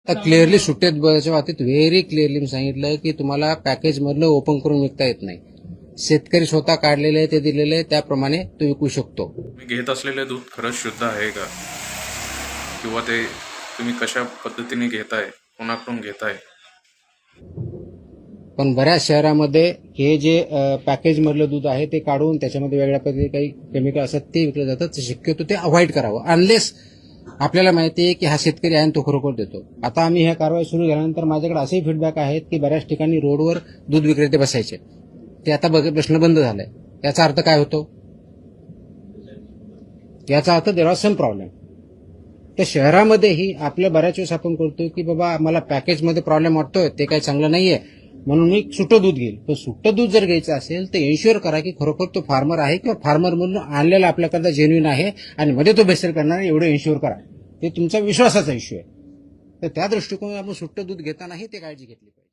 Clearly सुट्ट्या दुधाच्या बाबतीत व्हेरी क्लिअरली मी सांगितलं की तुम्हाला पॅकेजमधलं ओपन करून विकता येत नाही. शेतकरी स्वतः काढलेले ते दिलेले त्याप्रमाणे तो विकू शकतो. मी घेत असलेले दूध खरंच शुद्ध आहे का, किंवा ते तुम्ही कशा पद्धतीने घेताय, कोणाकडून घेताय? पण बऱ्याच शहरामध्ये हे जे पॅकेजमधलं दूध आहे ते काढून त्याच्यामध्ये वेगळ्या पद्धतीने काही केमिकल असतात ते विकलं जातं. तर शक्यतो ते अवॉइड करावं अनलेस आपल्याला माहिती आहे की हा शेतकरी आहे आणि तो खरोखर देतो. आता आम्ही ह्या कारवाई सुरू केल्यानंतर माझ्याकडे असेही फीडबॅक आहेत की बऱ्याच ठिकाणी रोडवर दूध विक्रेते बसायचे, ते आता प्रश्न बंद झालाय. याचा अर्थ काय होतो? याचा अर्थ देर आर सम प्रॉब्लेम. तर शहरामध्येही आपलं बऱ्याच वेळेस आपण करतो की बाबा मला पॅकेजमध्ये प्रॉब्लेम वाटतोय, ते काही चांगलं नाहीये म्हणून मी सुट्टं दूध घेईल. पण सुट्टं दूध जर घ्यायचं असेल तर एन्श्युअर करा की खरोखर तो फार्मर आहे किंवा फार्मर म्हणून आणलेला आपल्याकडे जेन्युइन आहे आणि मध्ये तो भेसळ करणार एवढं एन्श्युअर करा. ते तुमचा विश्वासाचा इश्यू आहे. तर त्या दृष्टिकोनातून आपण सुट्टं दूध घेतानाही ते काळजी घेतली पाहिजे.